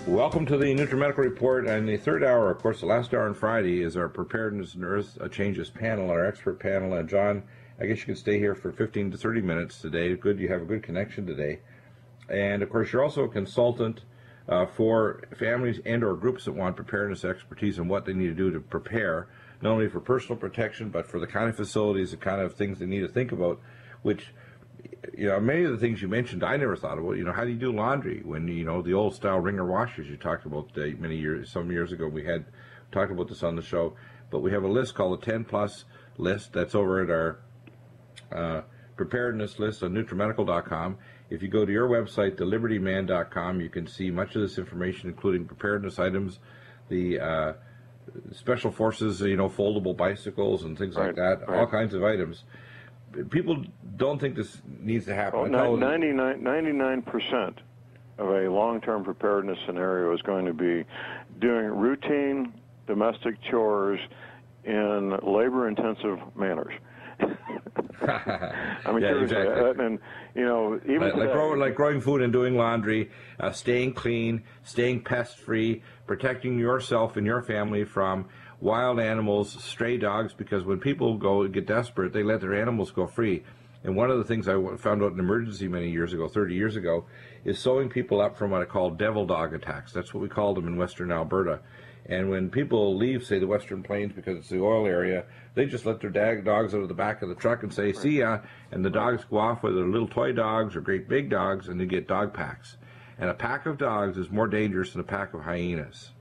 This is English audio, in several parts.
Welcome to the NUTRIMEDICAL Report. And the third hour, of course, the last hour on Friday is our Preparedness and Earth Changes panel, our expert panel. And John, I guess you can stay here for 15 to 30 minutes today. Good, you have a good connection today. And, of course, you're also a consultant for families and or groups that want preparedness expertise and what they need to do to prepare, not only for personal protection, but for the kind of facilities, the kind of things they need to think about, which, you know, many of the things you mentioned I never thought about. You know, how do you do laundry when, you know, the old style wringer washers you talked about some years ago. We had talked about this on the show, but we have a list called the 10 plus list that's over at our preparedness list on NutriMedical.com. If you go to your website, thelibertyman.com, you can see much of this information, including preparedness items, the special forces, you know, foldable bicycles and things like that, all kinds of items. People don't think this needs to happen. Well, 99% of a long-term preparedness scenario is going to be doing routine domestic chores in labor-intensive manners. I mean, yeah, exactly. And you know, even like growing food and doing laundry, staying clean, staying pest-free, protecting yourself and your family from wild animals, stray dogs, because when people get desperate, they let their animals go free. And one of the things I found out in emergency many years ago, 30 years ago, is sewing people up from what I call devil dog attacks. That's what we call them in western Alberta. And when people leave, say, the Western Plains because it's the oil area, they just let their dogs out of the back of the truck and say, see ya, and the dogs go off with their little toy dogs or great big dogs, and they get dog packs. And a pack of dogs is more dangerous than a pack of hyenas.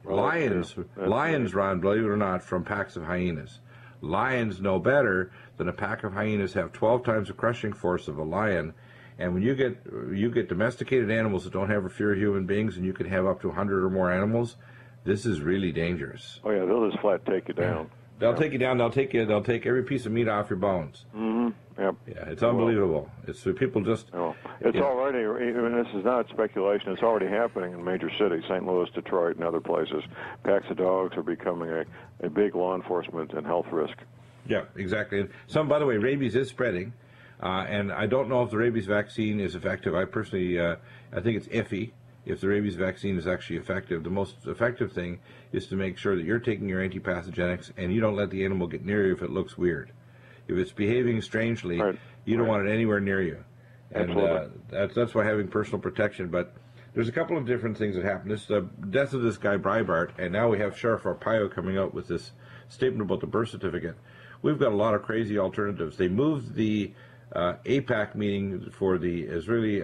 Well, lions run, believe it or not, from packs of hyenas. Lions know better than a pack of hyenas have 12 times the crushing force of a lion. And when you get domesticated animals that don't have a fear of human beings, and you can have up to 100 or more animals, this is really dangerous. Oh yeah, they'll just flat take you down. They'll take you down. They'll take every piece of meat off your bones. Mm-hmm. Yep. Yeah, it's unbelievable. It's people just. Oh. It's already. I mean, this is not speculation. It's already happening in major cities, St. Louis, Detroit, and other places. Packs of dogs are becoming a big law enforcement and health risk. Yeah, exactly. And by the way, rabies is spreading, and I don't know if the rabies vaccine is effective. I personally, I think it's iffy. If the rabies vaccine is actually effective, the most effective thing is to make sure that you're taking your antipathogenics and you don't let the animal get near you if it looks weird. If it's behaving strangely, you don't want it anywhere near you. And that's why having personal protection. But there's a couple of different things that happen. This the death of this guy Breitbart, and now we have Sheriff Arpaio coming out with this statement about the birth certificate. We've got a lot of crazy alternatives. They moved the APAC meeting for the Israeli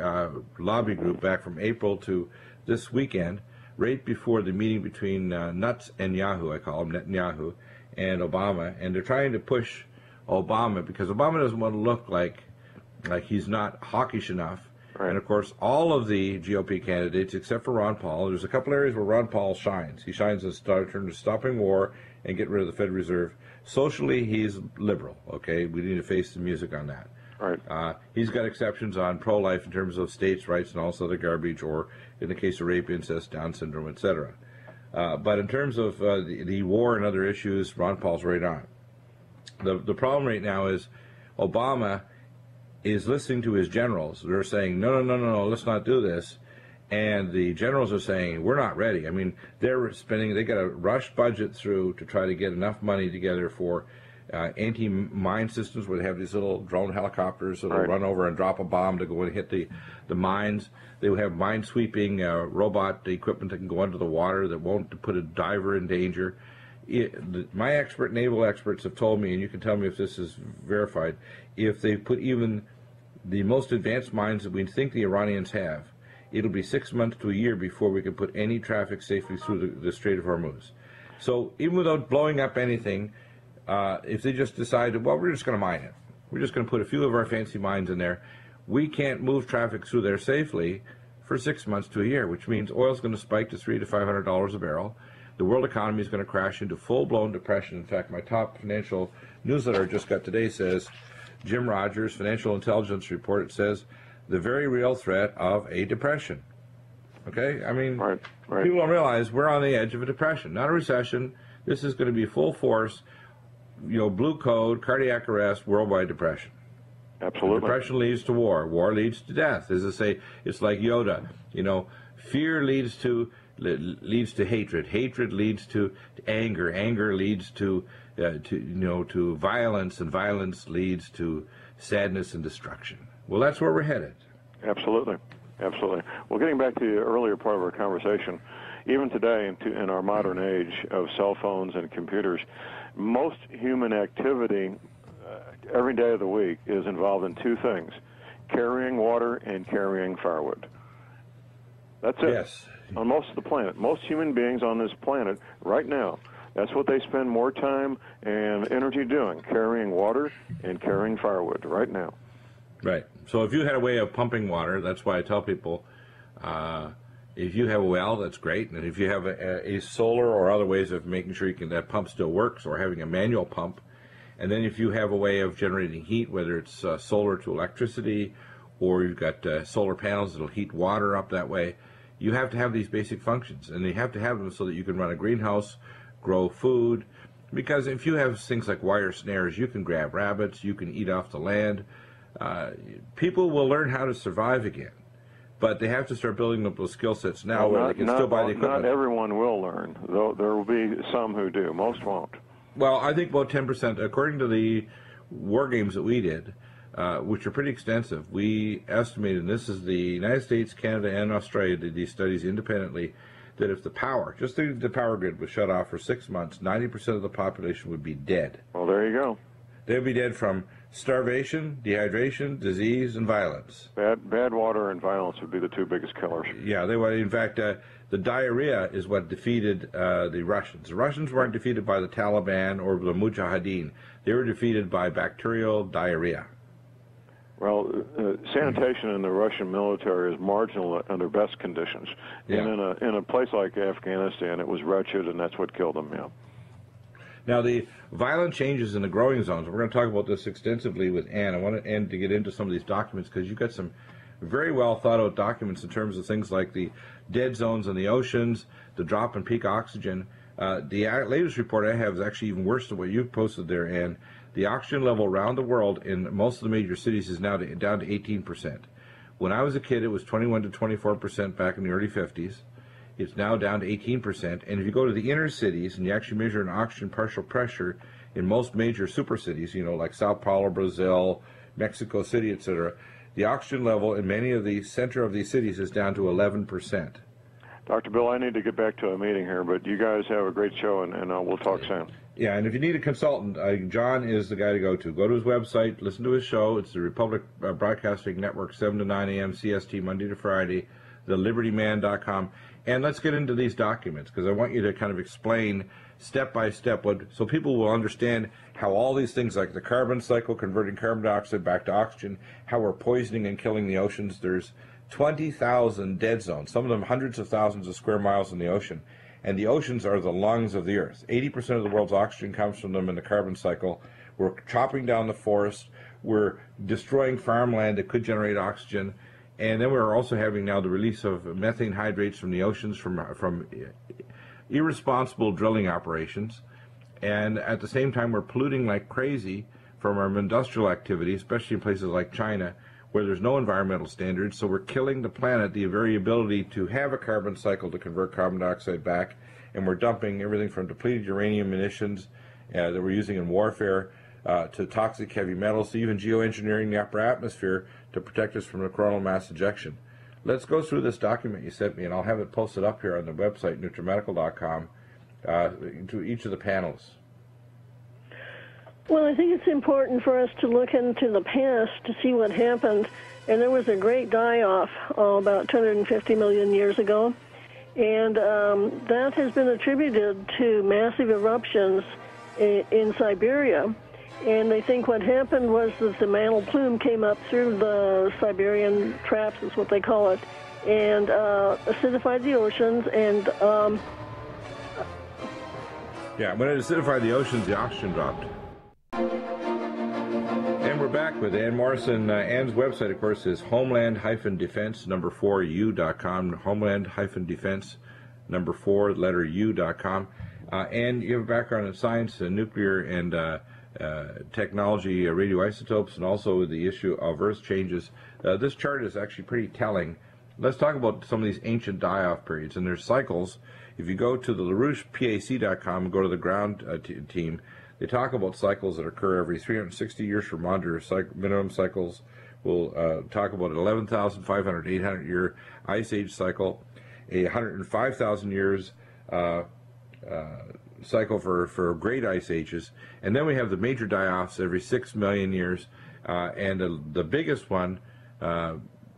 lobby group back from April to this weekend, right before the meeting between Nuts and Yahoo, I call him Netanyahu, and Obama. And they're trying to push Obama because Obama doesn't want to look like he's not hawkish enough. Right. And, of course, all of the GOP candidates, except for Ron Paul, there's a couple areas where Ron Paul shines. He shines in terms of stopping war and getting rid of the Federal Reserve. Socially, he's liberal, okay? We need to face the music on that. Right. He's got exceptions on pro-life in terms of states' rights and all this other garbage, or in the case of rape, incest, Down syndrome, etc. But in terms of the war and other issues, Ron Paul's right on. The problem right now is Obama is listening to his generals. They're saying, no, let's not do this. And the generals are saying, we're not ready. I mean, they got a rush budget through to try to get enough money together for anti-mine systems where they have these little drone helicopters that will run over and drop a bomb to go and hit the mines. They will have mine-sweeping robot equipment that can go under the water that won't put a diver in danger. My naval experts have told me, and you can tell me if this is verified, if they put even the most advanced mines that we think the Iranians have, it'll be 6 months to a year before we can put any traffic safely through the Strait of Hormuz. So even without blowing up anything, if they just decided, well, we're just going to mine it. We're just going to put a few of our fancy mines in there. We can't move traffic through there safely for 6 months to a year, which means oil's going to spike to $300 to $500 a barrel. The world economy is going to crash into full-blown depression. In fact, my top financial newsletter I just got today says, Jim Rogers, Financial Intelligence Report, it says, the very real threat of a depression. Okay? I mean, people don't realize we're on the edge of a depression, not a recession. This is going to be full force, blue code, cardiac arrest, worldwide depression. Absolutely. And depression leads to war. War leads to death. As I say, it's like Yoda. Fear leads to hatred. Hatred leads to anger. Anger leads to violence, and violence leads to sadness and destruction. Well, that's where we're headed. Absolutely, absolutely. Well, getting back to the earlier part of our conversation, even today in our modern age of cell phones and computers, most human activity every day of the week is involved in two things: carrying water and carrying firewood. That's it. Yes. On most of the planet. Most human beings on this planet right now, that's what they spend more time and energy doing, carrying water and carrying firewood right now. Right. So if you had a way of pumping water, that's why I tell people, if you have a well, that's great. And if you have a solar or other ways of making sure that pump still works, or having a manual pump, and then if you have a way of generating heat, whether it's solar to electricity, or you've got solar panels that'll heat water up that way, you have to have these basic functions, and you have to have them so that you can run a greenhouse, grow food, because if you have things like wire snares, you can grab rabbits, you can eat off the land. People will learn how to survive again, but they have to start building up those skill sets now where they can still buy the equipment. Not everyone will learn, though there will be some who do. Most won't. Well, I think about 10%, according to the war games that we did, which are pretty extensive. We estimated, and this is the United States, Canada, and Australia did these studies independently, that if the power, just the power grid was shut off for 6 months, 90% of the population would be dead. Well, there you go. They'd be dead from starvation, dehydration, disease, and violence. Bad water and violence would be the two biggest killers. Yeah, they would. In fact, the diarrhea is what defeated the Russians. The Russians weren't defeated by the Taliban or the Mujahideen. They were defeated by bacterial diarrhea. Well, sanitation in the Russian military is marginal under best conditions. Yeah. And in a place like Afghanistan, it was wretched, and that's what killed them, yeah. Now, the violent changes in the growing zones, we're going to talk about this extensively with Ann. I want Ann to get into some of these documents because you've got some very well thought out documents in terms of things like the dead zones in the oceans, the drop in peak oxygen. The latest report I have is actually even worse than what you posted there, Ann. The oxygen level around the world in most of the major cities is now down to 18%. When I was a kid, it was 21 to 24% back in the early 50s. It's now down to 18%. And if you go to the inner cities and you actually measure an oxygen partial pressure in most major super cities, like Sao Paulo, Brazil, Mexico City, etc., the oxygen level in many of the center of these cities is down to 11%. Dr. Bill, I need to get back to a meeting here, but you guys have a great show, and we'll talk soon. Yeah, and if you need a consultant, John is the guy to go to. Go to his website, listen to his show. It's the Republic Broadcasting Network, 7 to 9 a.m. CST, Monday to Friday, thelibertyman.com. And let's get into these documents, because I want you to kind of explain step by step, so people will understand how all these things like the carbon cycle, converting carbon dioxide back to oxygen, how we're poisoning and killing the oceans. There's 20,000 dead zones, some of them hundreds of thousands of square miles in the ocean. And the oceans are the lungs of the earth. 80% of the world's oxygen comes from them in the carbon cycle. We're chopping down the forest. We're destroying farmland that could generate oxygen. And then we're also having now the release of methane hydrates from the oceans from irresponsible drilling operations. And at the same time, we're polluting like crazy from our industrial activity, especially in places like China, where there's no environmental standards. So we're killing the planet, the very ability to have a carbon cycle to convert carbon dioxide back, and we're dumping everything from depleted uranium munitions that we're using in warfare to toxic heavy metals, to even geoengineering the upper atmosphere to protect us from the coronal mass ejection. Let's go through this document you sent me, and I'll have it posted up here on the website, NUTRIMEDICAL.com, to each of the panels. Well, I think it's important for us to look into the past to see what happened. And there was a great die-off about 250 million years ago. And that has been attributed to massive eruptions in Siberia. And they think what happened was that the mantle plume came up through the Siberian traps, is what they call it, and acidified the oceans. And yeah, when it acidified the oceans, the oxygen dropped. And we're back with Ann Morrison. Ann's website, of course, is homeland-defense, 4u.com, homeland-defense, 4u.com. And you have a background in science, nuclear and technology, radioisotopes, and also the issue of Earth changes. This chart is actually pretty telling let's talk about some of these ancient die-off periods. And there's cycles. If you go to the LaRouchePAC.com and go to the ground team, they talk about cycles that occur every 360 years for moderate minimum cycles. We'll talk about an 11,500, 800 year ice age cycle, a 105,000 years cycle for great ice ages, and then we have the major die-offs every 6 million years, and the biggest one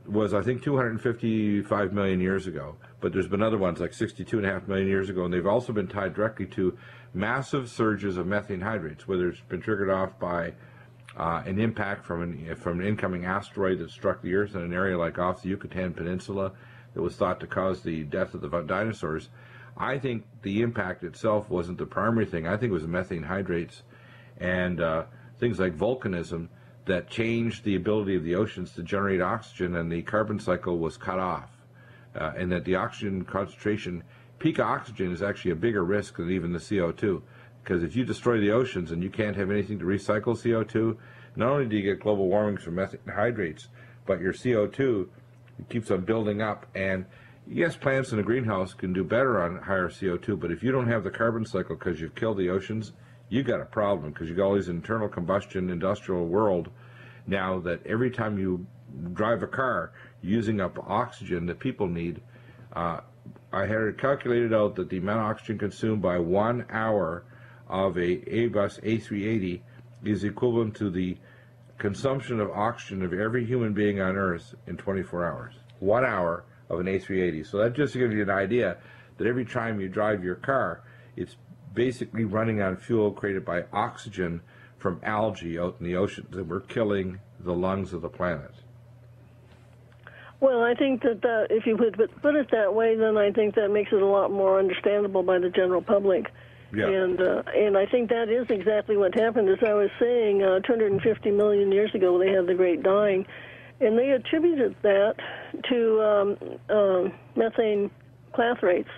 was, I think, 255 million years ago, but there's been other ones like 62.5 million years ago, and they've also been tied directly to massive surges of methane hydrates, whether it's been triggered off by an impact from an incoming asteroid that struck the Earth in an area like off the Yucatan Peninsula that was thought to cause the death of the dinosaurs. I think the impact itself wasn't the primary thing. I think it was the methane hydrates and things like volcanism that changed the ability of the oceans to generate oxygen, and the carbon cycle was cut off. And that the oxygen concentration, peak oxygen, is actually a bigger risk than even the CO2. Because if you destroy the oceans and you can't have anything to recycle CO2, not only do you get global warming from methane hydrates, but your CO2 keeps on building up. And yes, plants in a greenhouse can do better on higher CO2, but if you don't have the carbon cycle because you've killed the oceans, you got a problem, because you got all these internal combustion industrial world now that every time you drive a car, you're using up oxygen that people need. I had it calculated out that the amount of oxygen consumed by 1 hour of a Airbus A380 is equivalent to the consumption of oxygen of every human being on Earth in 24 hours. 1 hour of an A380. So that just gives you an idea that every time you drive your car, it's basically running on fuel created by oxygen from algae out in the oceans, and we're killing the lungs of the planet. Well, I think that if you would put it that way, then I think that makes it a lot more understandable by the general public. Yeah. And I think that is exactly what happened. As I was saying, 250 million years ago, they had the Great Dying, and they attributed that to methane clathrates.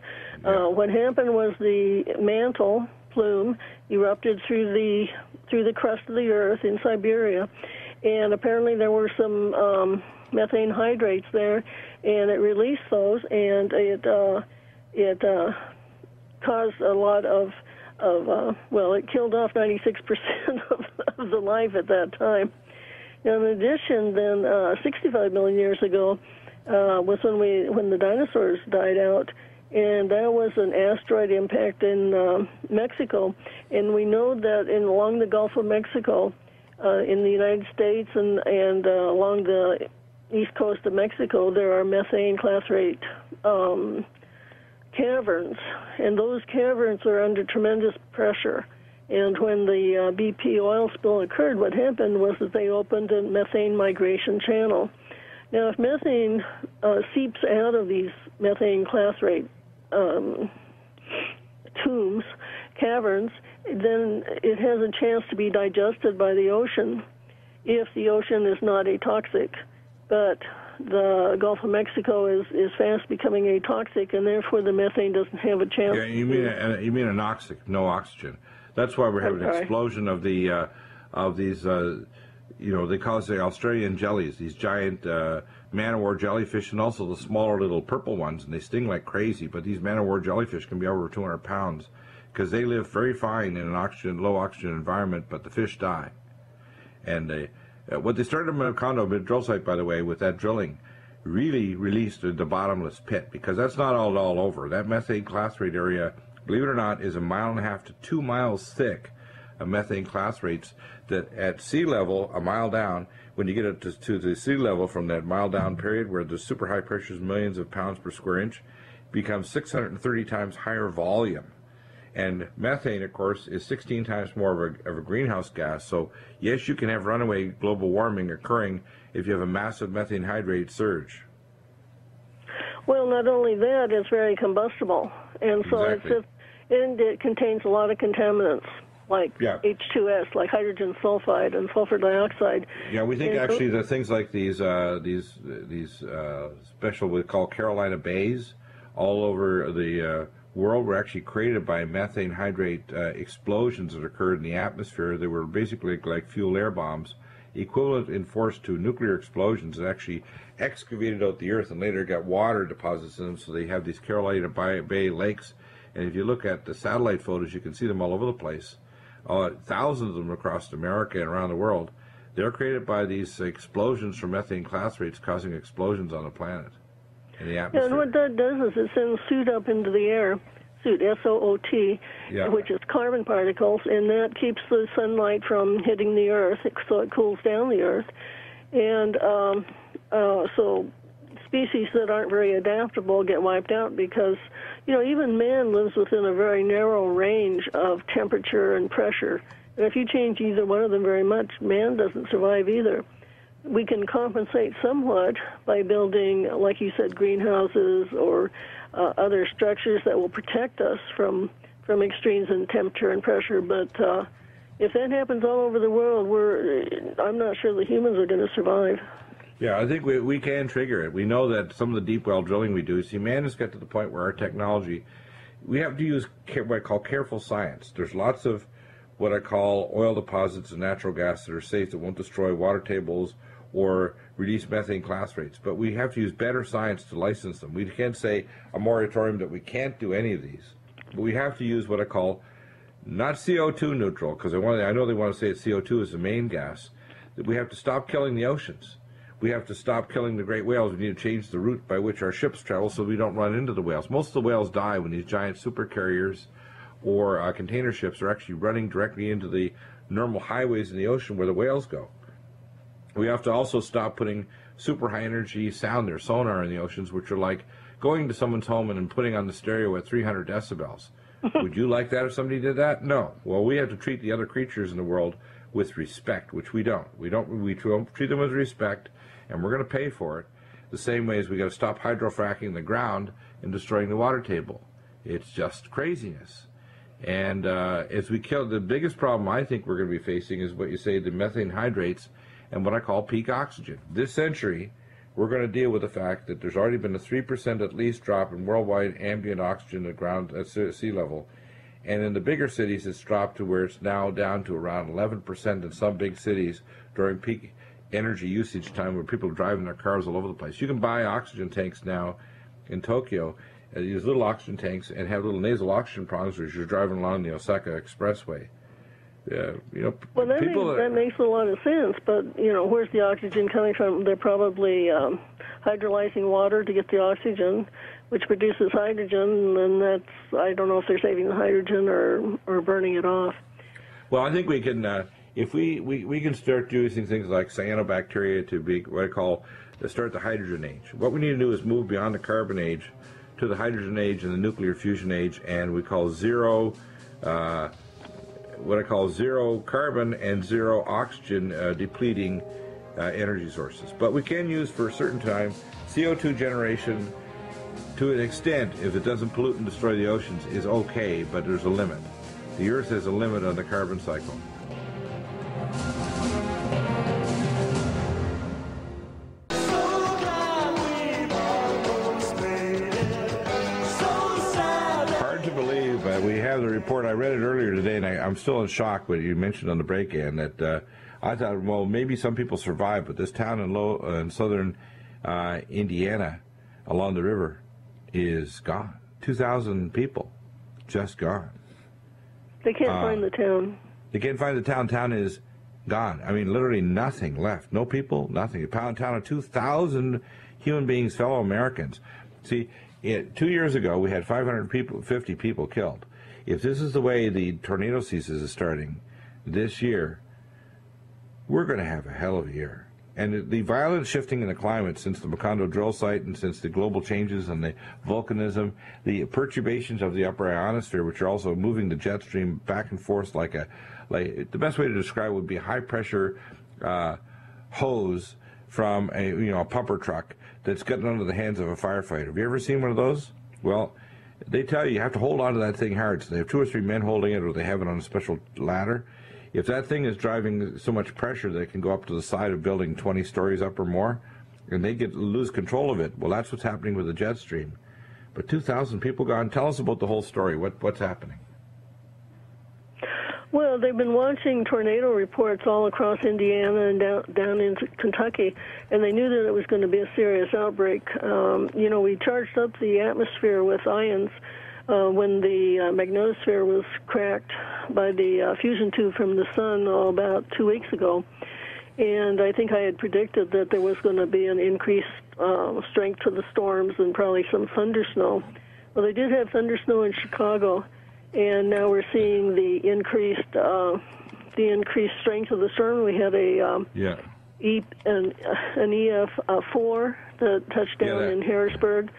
Yeah. What happened was the mantle plume erupted through the crust of the Earth in Siberia, and apparently there were some methane hydrates there, and it released those, and it caused a lot of it killed off 96% of the life at that time. In addition, then 65 million years ago was when the dinosaurs died out, and that was an asteroid impact in Mexico. And we know that along the Gulf of Mexico, in the United States and along the east coast of Mexico, there are methane clathrate caverns, and those caverns are under tremendous pressure. And when the BP oil spill occurred, what happened was that they opened a methane migration channel. Now, if methane seeps out of these methane clathrate caverns, then it has a chance to be digested by the ocean if the ocean is not atoxic. But the Gulf of Mexico is fast becoming atoxic, and therefore the methane doesn't have a chance. Yeah, you mean anoxic, no oxygen. That's why we're having an explosion of these. They call it the Australian jellies, these giant man-o-war jellyfish, and also the smaller little purple ones, and they sting like crazy. But these man-o-war jellyfish can be over 200 pounds because they live very fine in an low oxygen environment, but the fish die. And what they started in Macondo mid-drill site, by the way, with that drilling, really released the bottomless pit, because that's not all over. That methane clathrate area, believe it or not, is 1.5 miles to 2 miles thick of methane clathrates that at sea level, a mile down, when you get it to the sea level from that mile down period where the super high pressure is millions of pounds per square inch, becomes 630 times higher volume. And methane, of course, is 16 times more of a greenhouse gas. So, yes, you can have runaway global warming occurring if you have a massive methane hydrate surge. Well, not only that, it's very combustible. And so it contains a lot of contaminants, like H2S, like hydrogen sulfide and sulfur dioxide. Yeah, we think actually that things like these special, we call Carolina bays, all over the world were actually created by methane hydrate explosions that occurred in the atmosphere. They were basically like fuel air bombs, equivalent in force to nuclear explosions that actually excavated out the earth and later got water deposits in them, so they have these Carolina Bay lakes. And if you look at the satellite photos, you can see them all over the place. Thousands of them across America and around the world. They're created by these explosions from methane class rates causing explosions on the planet, in the atmosphere. Yeah, and what that does is it sends soot up into the air, soot, S-O-O-T, which is carbon particles, and that keeps the sunlight from hitting the Earth, so it cools down the Earth. And so species that aren't very adaptable get wiped out because, even man lives within a very narrow range of temperature and pressure. And if you change either one of them very much, man doesn't survive either. We can compensate somewhat by building, like you said, greenhouses or other structures that will protect us from extremes in temperature and pressure. But if that happens all over the world, I'm not sure the humans are going to survive. Yeah, I think we can trigger it. We know that some of the deep well drilling we do, man has got to the point where our technology, we have to use what I call careful science. There's lots of what I call oil deposits and natural gas that are safe, that won't destroy water tables or reduce methane class rates. But we have to use better science to license them. We can't say a moratorium that we can't do any of these. But we have to use what I call not CO2 neutral, because I know they want to say that CO2 is the main gas, that we have to stop killing the oceans. We have to stop killing the great whales. We need to change the route by which our ships travel so we don't run into the whales. Most of the whales die when these giant supercarriers or container ships are actually running directly into the normal highways in the ocean where the whales go. We have to also stop putting super high energy sound, sonar in the oceans, which are like going to someone's home and putting on the stereo at 300 decibels. Would you like that if somebody did that? No. Well, we have to treat the other creatures in the world with respect, which we don't. We don't treat them with respect, and we're going to pay for it the same way as we got to stop hydrofracking the ground and destroying the water table. It's just craziness. And as we kill, the biggest problem I think we're going to be facing is what you say, the methane hydrates and what I call peak oxygen. This century, we're going to deal with the fact that there's already been a 3% at least drop in worldwide ambient oxygen at sea level. And in the bigger cities, it's dropped to where it's now down to around 11% in some big cities during peak energy usage time, where people are driving their cars all over the place. You can buy oxygen tanks now in Tokyo, these little oxygen tanks, and have little nasal oxygen prongs as you're driving along the Osaka Expressway. Well, that makes a lot of sense, but, where's the oxygen coming from? They're probably hydrolyzing water to get the oxygen, which produces hydrogen, and I don't know if they're saving the hydrogen or burning it off. Well, I think we can, if we can start using things like cyanobacteria to be what I call start the hydrogen age. What we need to do is move beyond the carbon age to the hydrogen age and the nuclear fusion age, and we call zero carbon and zero oxygen depleting energy sources. But we can use for a certain time CO2 generation to an extent, if it doesn't pollute and destroy the oceans, is okay, but there's a limit. The Earth has a limit on the carbon cycle. We have the report. I read it earlier today, and I'm still in shock what you mentioned on the break-in, that I thought, well, maybe some people survived, but this town in southern Indiana along the river is gone. 2,000 people just gone. They can't find the town. They can't find the town. Town is gone. I mean, literally nothing left. No people, nothing. A town of 2,000 human beings, fellow Americans. See, 2 years ago, we had 550 people killed. If this is the way the tornado season is starting this year, we're going to have a hell of a year. And the violent shifting in the climate since the Macondo drill site and since the global changes and the volcanism, the perturbations of the upper ionosphere, which are also moving the jet stream back and forth like the best way to describe it would be a high-pressure hose from a pumper truck that's gotten under the hands of a firefighter. Have you ever seen one of those? Well, they tell you have to hold on to that thing hard. So they have 2 or 3 men holding it, or they have it on a special ladder. If that thing is driving so much pressure that it can go up to the side of building 20 stories up or more, and they lose control of it, well, that's what's happening with the jet stream. But 2,000 people gone. Tell us about the whole story. What's happening? Well, they've been watching tornado reports all across Indiana and down into Kentucky, and they knew that it was going to be a serious outbreak. We charged up the atmosphere with ions when the magnetosphere was cracked by the fusion tube from the sun about 2 weeks ago. And I think I had predicted that there was going to be an increased strength to the storms and probably some thunder snow. Well, they did have thunder snow in Chicago, and now we're seeing the increased strength of the storm. We had an EF4 that touched down in Harrisburg,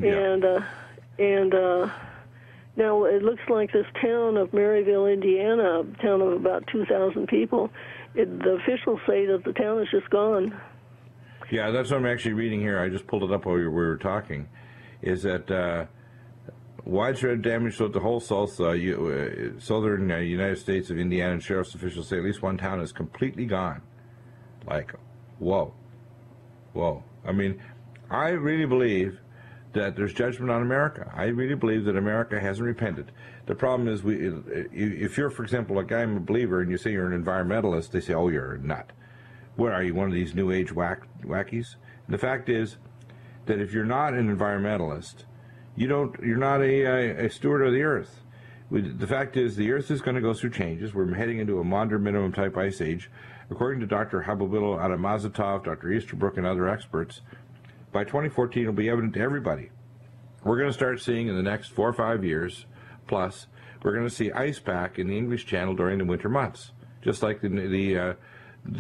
and now it looks like this town of Maryville, Indiana, a town of about 2,000 people, the officials say that the town is just gone. Yeah, that's what I'm actually reading here. I just pulled it up while we were talking. Is that widespread damage throughout the whole southern United States of Indiana, and sheriff's officials say at least one town is completely gone. Like, whoa. I mean, I really believe that there's judgment on America. I really believe that America hasn't repented. The problem is, if you're, for example, like I'm a believer, and you say you're an environmentalist, they say, oh, you're a nut. What are you, one of these new age wackies? And the fact is that if you're not an environmentalist, you're not a steward of the earth. The fact is, the earth is going to go through changes. We're heading into a modern minimum type ice age. According to Dr. Habibullah out of Mazatov, Dr. Easterbrook, and other experts, by 2014 it'll be evident to everybody. We're going to start seeing in the next 4 or 5 years plus, we're going to see ice pack in the English Channel during the winter months, just like the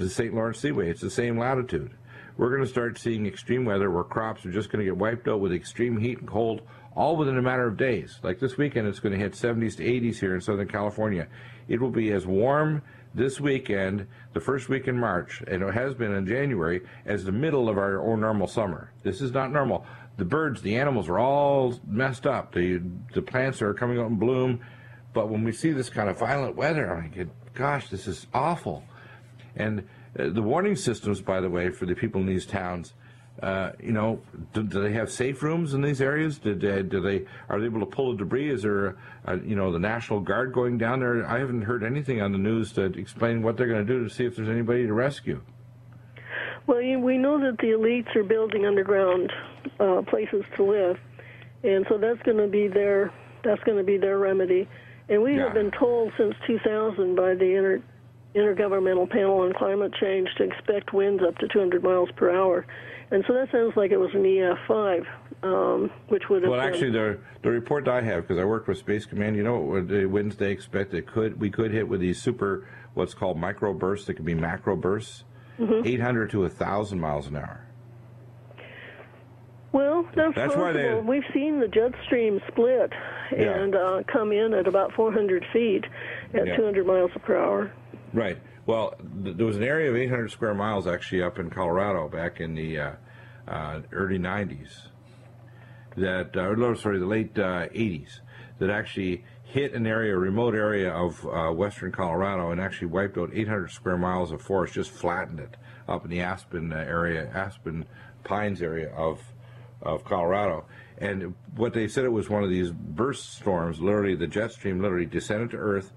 St. Lawrence Seaway. It's the same latitude. We're going to start seeing extreme weather where crops are just going to get wiped out with extreme heat and cold, all within a matter of days. Like this weekend, it's going to hit 70s to 80s here in Southern California. It will be as warm this weekend, the first week in March, and it has been in January, as the middle of our own normal summer. This is not normal. The birds, the animals are all messed up. The plants are coming out in bloom. But when we see this kind of violent weather, I think, gosh, this is awful. And the warning systems, by the way, for the people in these towns, do they have safe rooms in these areas? Are they able to pull the debris? Is there, the National Guard going down there? I haven't heard anything on the news to explain what they're going to do to see if there's anybody to rescue. Well, we know that the elites are building underground places to live, and so that's going to be their remedy. And we have been told since 2000 by the Intergovernmental Panel on Climate Change to expect winds up to 200 miles per hour. And so that sounds like it was an EF5, which would have Well, actually, the report I have, because I worked with Space Command, what the winds they expect we could hit with these super, what's called microbursts, that could be macro bursts, 800 to 1,000 miles an hour. Well, that's possible. We've seen the jet stream split and come in at about 400 feet at 200 miles per hour. Right. Well, there was an area of 800 square miles actually up in Colorado back in the early 90s, the late 80s, that actually hit a remote area of western Colorado and actually wiped out 800 square miles of forest, just flattened it up in the Aspen Pines area of Colorado. And what they said, it was one of these burst storms. Literally, the jet stream literally descended to Earth.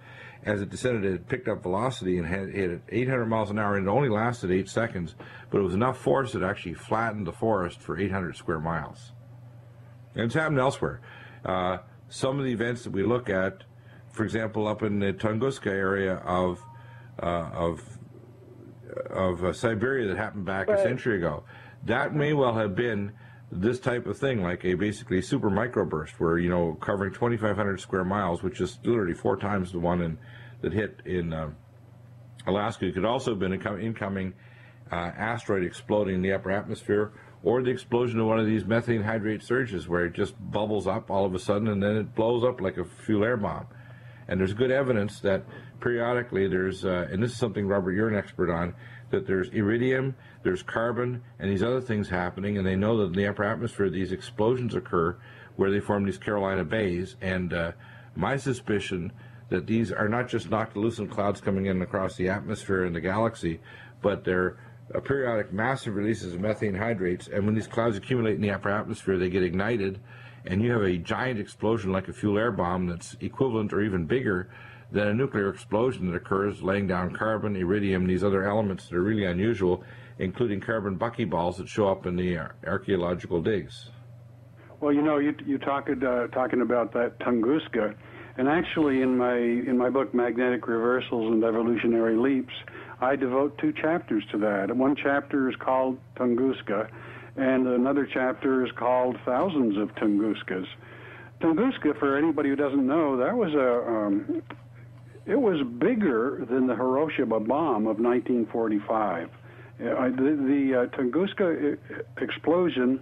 As it descended, it picked up velocity and hit at 800 miles an hour, and it only lasted 8 seconds, but it was enough force that actually flattened the forest for 800 square miles. And it's happened elsewhere. Some of the events that we look at, for example, up in the Tunguska area of Siberia that happened back a century ago, that may well have been this type of thing, like a basically super microburst, where covering 2,500 square miles, which is literally 4 times the one that hit in Alaska. It could also have been an incoming asteroid exploding in the upper atmosphere, or the explosion of one of these methane hydrate surges, where it just bubbles up all of a sudden and then it blows up like a fuel air bomb. And there's good evidence that periodically there's, and this is something, Robert, you're an expert on, that there's iridium, there's carbon, and these other things happening, and they know that in the upper atmosphere these explosions occur where they form these Carolina bays. And my suspicion that these are not just noctilucent clouds coming in across the atmosphere and the galaxy, but they're periodic massive releases of methane hydrates, and when these clouds accumulate in the upper atmosphere, they get ignited, and you have a giant explosion like a fuel air bomb that's equivalent or even bigger then a nuclear explosion that occurs, laying down carbon, iridium, these other elements that are really unusual, including carbon buckyballs that show up in the archaeological digs. Well, you talking about that Tunguska, and actually in my book Magnetic Reversals and Evolutionary Leaps, I devote 2 chapters to that. One chapter is called Tunguska, and another chapter is called Thousands of Tunguskas. Tunguska, for anybody who doesn't know, that was it was bigger than the Hiroshima bomb of 1945. The Tunguska explosion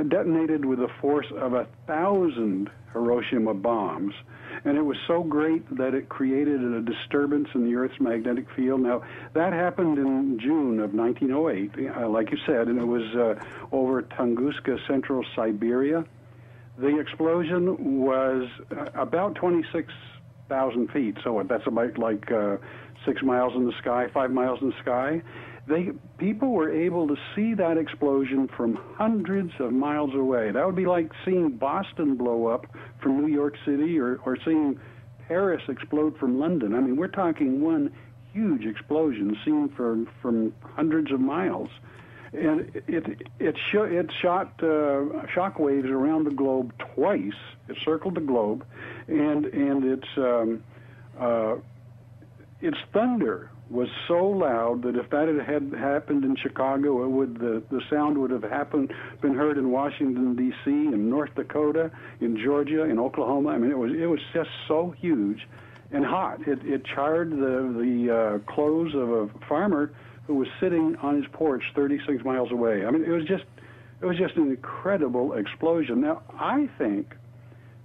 detonated with a force of 1,000 Hiroshima bombs, and it was so great that it created a disturbance in the Earth's magnetic field. Now, that happened in June of 1908, like you said, and it was over Tunguska, central Siberia. The explosion was about 26,000 feet, so that's about like 6 miles in the sky, 5 miles in the sky. People were able to see that explosion from hundreds of miles away. That would be like seeing Boston blow up from New York City or seeing Paris explode from London. I mean, we're talking one huge explosion seen from hundreds of miles. And it shot shockwaves around the globe twice. It circled the globe, and its thunder was so loud that if that had happened in Chicago, the sound would have been heard in Washington D.C., in North Dakota, in Georgia, in Oklahoma. I mean, it was just so huge and hot. It charred the clothes of a farmer who was sitting on his porch 36 miles away. I mean, it was just an incredible explosion. Now, I think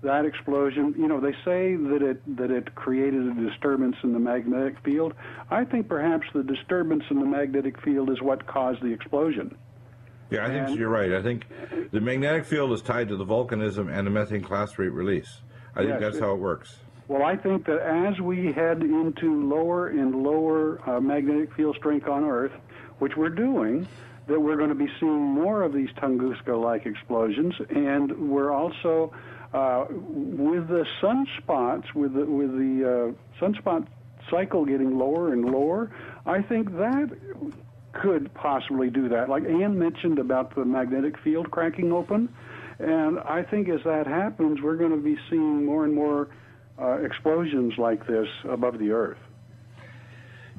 that explosion, they say that it created a disturbance in the magnetic field. I think perhaps the disturbance in the magnetic field is what caused the explosion. Yeah, I think you're right. I think the magnetic field is tied to the volcanism and the methane class rate release. I think that's how it works. Well, I think that as we head into lower and lower magnetic field strength on Earth, which we're doing, that we're going to be seeing more of these Tunguska-like explosions, and we're also with the sunspots, with the sunspot cycle getting lower and lower, I think that could possibly do that. Like Ann mentioned about the magnetic field cracking open, and I think as that happens, we're going to be seeing more and more explosions like this above the Earth.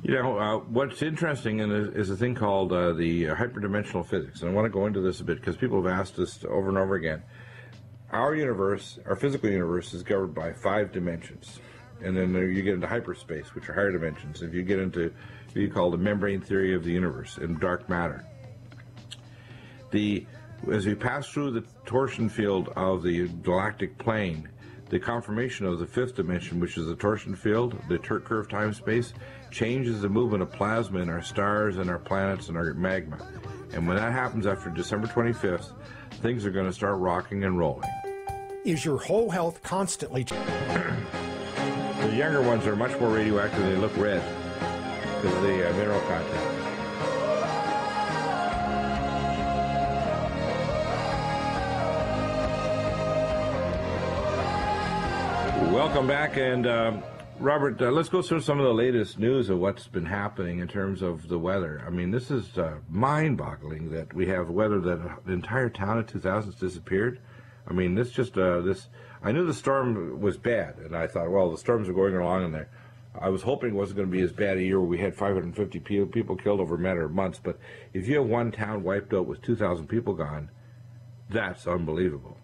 What's interesting is a thing called the hyperdimensional physics, and I want to go into this a bit because people have asked us over and over again. Our universe, our physical universe, is governed by 5 dimensions. And then you get into hyperspace, which are higher dimensions. If you get into what you call the membrane theory of the universe and dark matter. As we pass through the torsion field of the galactic plane, the conformation of the 5th dimension, which is the torsion field, the curved time-space, changes the movement of plasma in our stars and our planets and our magma. And when that happens after December 25th, things are going to start rocking and rolling. Is your whole health constantly The younger ones are much more radioactive. They look red because of the mineral content. Welcome back, and Robert, let's go through some of the latest news of what's been happening in terms of the weather. I mean, this is mind-boggling that we have weather that the entire town of 2000 has disappeared. I mean, I knew the storm was bad, and I thought, well, the storms are going along in there. I was hoping it wasn't going to be as bad a year where we had 550 people killed over a matter of months, but if you have one town wiped out with 2,000 people gone, that's unbelievable.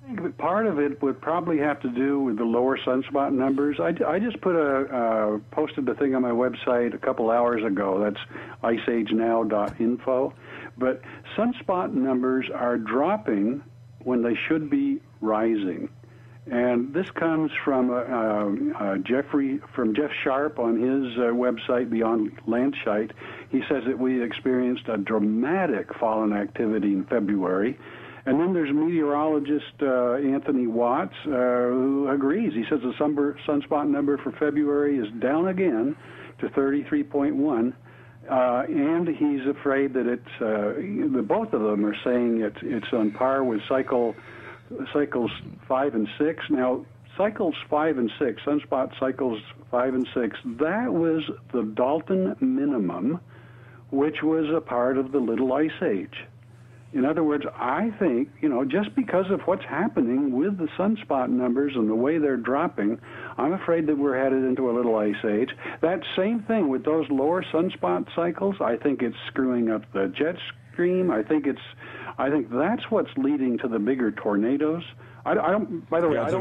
I think that part of it would probably have to do with the lower sunspot numbers. I just posted a thing on my website a couple hours ago. That's iceagenow.info. But sunspot numbers are dropping when they should be rising. And this comes from Jeff Sharp on his website, Beyond Landshite. He says that we experienced a dramatic fall in activity in February. And then there's meteorologist Anthony Watts, who agrees. He says the sunspot number for February is down again to 33.1, and he's afraid that both of them are saying it's on par with cycles 5 and 6. Now, cycles 5 and 6, sunspot cycles 5 and 6, that was the Dalton minimum, which was a part of the Little Ice Age. In other words, I think, just because of what's happening with the sunspot numbers and the way they're dropping, I'm afraid that we're headed into a little ice age. That same thing with those lower sunspot cycles, I think it's screwing up the jet stream. I think that's what's leading to the bigger tornadoes. I don't. By the way, I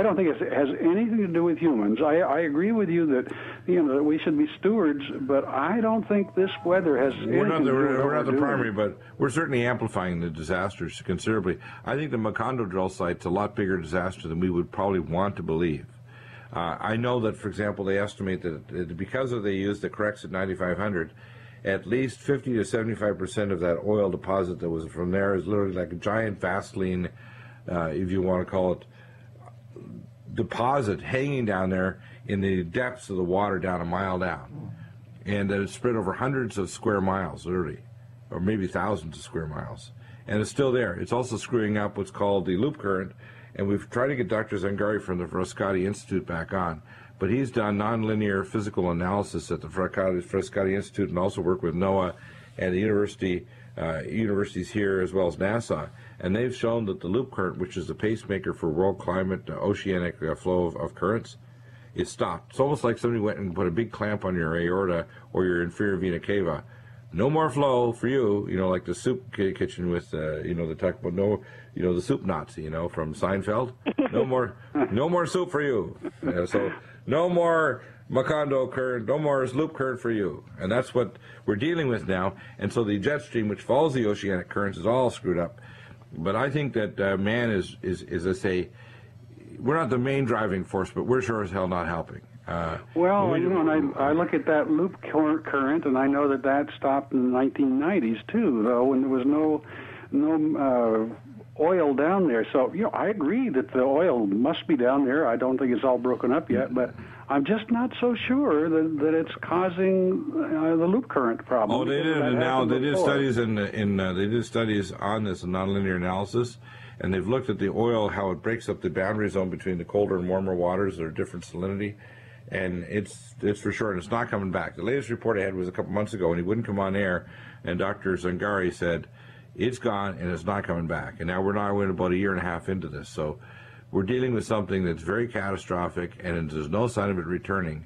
don't think it has anything to do with humans. I agree with you that that we should be stewards, but I don't think this weather has. We're not the primary, but we're certainly amplifying the disasters considerably. I think the Macondo drill site's a lot bigger disaster than we would probably want to believe. I know that, for example, they estimate that because they used the corrects at 9,500. At least 50 to 75% of that oil deposit that was from there is literally like a giant Vaseline, if you want to call it, deposit hanging down there in the depths of the water down a mile down. And that it's spread over hundreds of square miles, literally, or maybe thousands of square miles. And it's still there. It's also screwing up what's called the loop current. And we've tried to get Dr. Zangari from the Frascati Institute back on. But he's done nonlinear physical analysis at the Frascati Institute and also worked with NOAA and the universities here as well as NASA. And they've shown that the loop current, which is the pacemaker for world climate, oceanic flow of currents, is stopped. It's almost like somebody went and put a big clamp on your aorta or your inferior vena cava. No more flow for you, like the soup kitchen with, they talk about the soup Nazi, from Seinfeld. No more soup for you. So no more Macondo current, no more loop current for you. And that's what we're dealing with now. And so the jet stream, which follows the oceanic currents, is all screwed up. But I think that man is I say, we're not the main driving force, but we're sure as hell not helping. And I look at that loop current, and I know that stopped in the 1990s too, though, when there was no oil down there. So, I agree that the oil must be down there. I don't think it's all broken up yet, but I'm just not so sure that it's causing the loop current problem. Oh, they did, and now they did studies they did studies on this nonlinear analysis, and they've looked at the oil, how it breaks up the boundary zone between the colder and warmer waters that are different salinity. And it's for sure, and it's not coming back. The latest report I had was a couple months ago, and he wouldn't come on air, and Dr. Zangari said, it's gone, and it's not coming back. And now we're about a year and a half into this. So we're dealing with something that's very catastrophic, and there's no sign of it returning.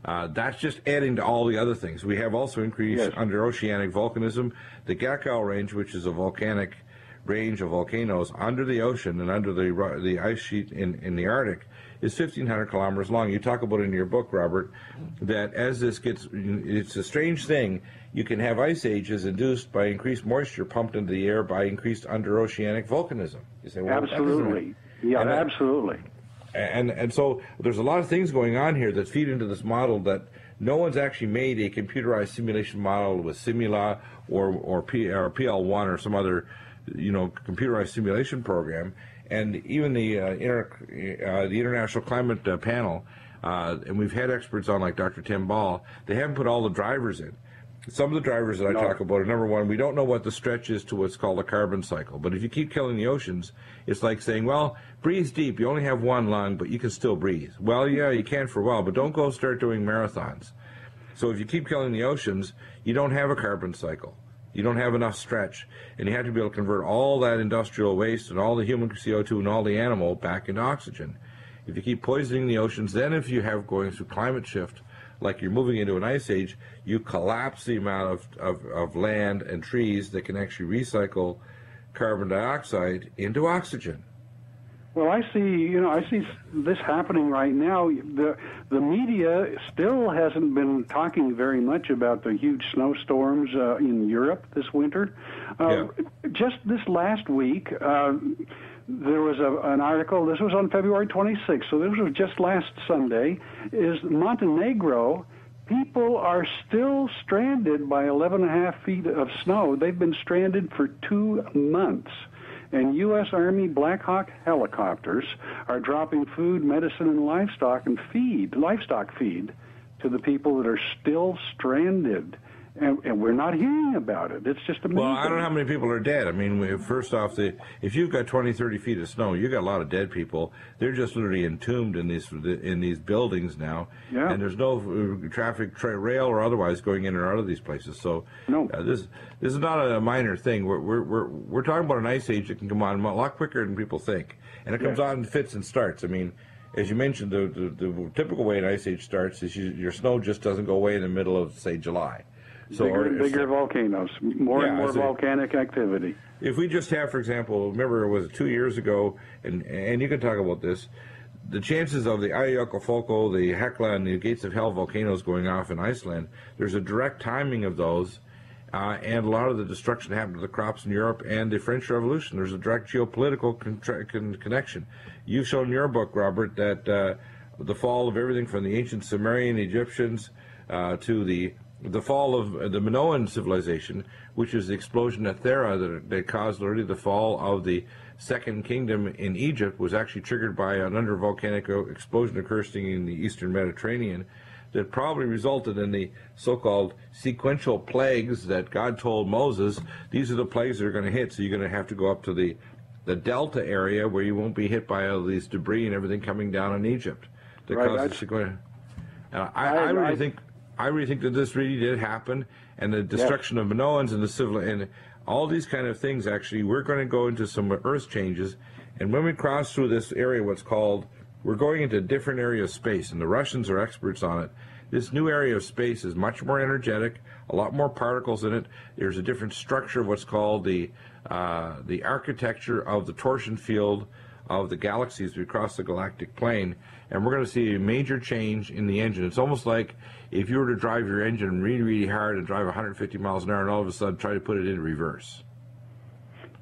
That's just adding to all the other things. We have also increased under oceanic volcanism. The Deagle Range, which is a volcanic range of volcanoes under the ocean and under the ice sheet in the Arctic, is 1,500 kilometers long. You talk about it in your book, Robert, that as this it's a strange thing. You can have ice ages induced by increased moisture pumped into the air by increased underoceanic volcanism. You say, well, absolutely. Absolutely. And so there's a lot of things going on here that feed into this model that no one's actually made a computerized simulation model with Simula or PL1 or some other computerized simulation program. And even the International Climate Panel, and we've had experts on like Dr. Tim Ball, they haven't put all the drivers in. Some of the drivers that I talk about are, number one, we don't know what the stretch is to what's called a carbon cycle. But if you keep killing the oceans, it's like saying, well, breathe deep. You only have one lung, but you can still breathe. Well, yeah, you can for a while, but don't go start doing marathons. So if you keep killing the oceans, you don't have a carbon cycle. You don't have enough stretch, and you have to be able to convert all that industrial waste and all the human CO2 and all the animal back into oxygen. If you keep poisoning the oceans, then if you have going through climate shift, like you're moving into an ice age, you collapse the amount of land and trees that can actually recycle carbon dioxide into oxygen. Well, I see this happening right now. The media still hasn't been talking very much about the huge snowstorms in Europe this winter. Just this last week, there was an article, this was on February 26th, so this was just last Sunday, is Montenegro, people are still stranded by 11.5 feet of snow. They've been stranded for 2 months. And U.S. Army Black Hawk helicopters are dropping food, medicine, and livestock feed to the people that are still stranded. And we're not hearing about it. It's just amazing. Well, I don't know how many people are dead. I mean, first off, if you've got 20, 30 feet of snow, you've got a lot of dead people. They're just literally entombed in these buildings now. Yeah. And there's no traffic, rail or otherwise going in or out of these places. So no. This is not a minor thing. We're talking about an ice age that can come on a lot quicker than people think. And it comes on in fits and starts. I mean, as you mentioned, the typical way an ice age starts is your snow just doesn't go away in the middle of, say, July. So bigger volcanoes, more and more volcanic activity. If we just have, for example, remember it was 2 years ago, and you can talk about this, the chances of the Eyjafjallajökull, the Hekla, and the Gates of Hell volcanoes going off in Iceland, there's a direct timing of those, and a lot of the destruction happened to the crops in Europe and the French Revolution. There's a direct geopolitical connection. You've shown in your book, Robert, that the fall of everything from the ancient Sumerian Egyptians to the fall of the Minoan civilization, which is the explosion at Thera that caused already the fall of the Second Kingdom in Egypt, was actually triggered by an undervolcanic explosion occurring in the Eastern Mediterranean that probably resulted in the so-called sequential plagues that God told Moses, these are the plagues that are going to hit, so you're going to have to go up to the delta area where you won't be hit by all these debris and everything coming down in Egypt. I really think that this really did happen, and the destruction of Minoans and the civil and all these kind of things. Actually, we're going to go into some Earth changes, and when we cross through this area, we're going into a different area of space, and the Russians are experts on it. This new area of space is much more energetic, a lot more particles in it. There's a different structure of what's called the architecture of the torsion field of the galaxies we cross the galactic plane, and we're going to see a major change in the engine. It's almost like if you were to drive your engine really, really hard and drive 150 miles an hour and all of a sudden try to put it in reverse.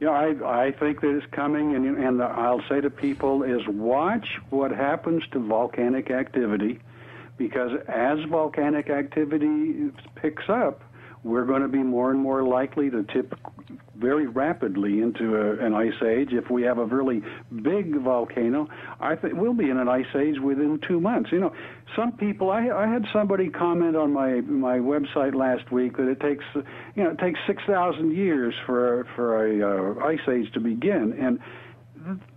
Yeah, I think that it's coming, and I'll say to people is watch what happens to volcanic activity, because as volcanic activity picks up, we're going to be more and more likely to tip very rapidly into an ice age. If we have a really big volcano, I think we'll be in an ice age within 2 months. You know, some people, I had somebody comment on my website last week that it takes 6,000 years for a ice age to begin, and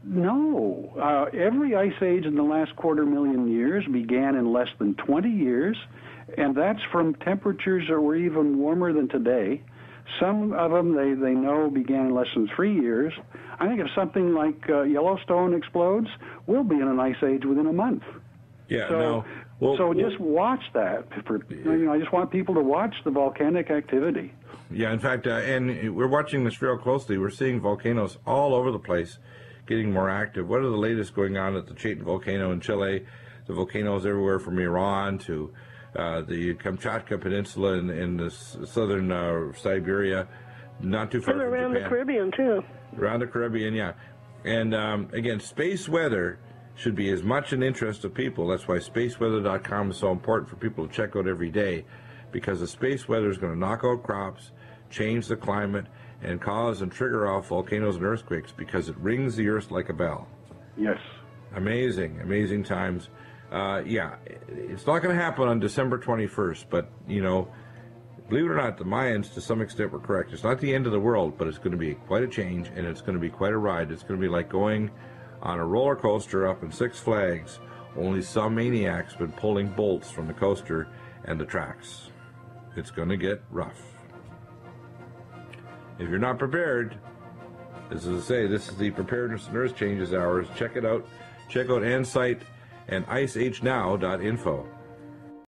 no, every ice age in the last 250,000 years began in less than 20 years, and that's from temperatures that were even warmer than today. Some of them they know began in less than 3 years. I think if something like Yellowstone explodes, we'll be in an ice age within a month. Yeah, just watch that. I just want people to watch the volcanic activity. Yeah, in fact, and we're watching this real closely. We're seeing volcanoes all over the place getting more active. What are the latest going on at the Chatan volcano in Chile? The volcanoes everywhere from Iran to the Kamchatka Peninsula in the southern Siberia, not too far from around Japan. The Caribbean, too. Around the Caribbean, yeah. And again, space weather should be as much an interest of people. That's why spaceweather.com is so important for people to check out every day, because the space weather is going to knock out crops, change the climate, and cause and trigger off volcanoes and earthquakes, because it rings the earth like a bell. Yes. Amazing, amazing times. Yeah, it's not going to happen on December 21st, but, believe it or not, the Mayans, to some extent, were correct. It's not the end of the world, but it's going to be quite a change, and it's going to be quite a ride. It's going to be like going on a roller coaster up in Six Flags, only some maniac's been pulling bolts from the coaster and the tracks. It's going to get rough. If you're not prepared, as I say, this is the Preparedness and Earth Changes Hours. Check it out. Check out Ansight and IceAgeNow.info.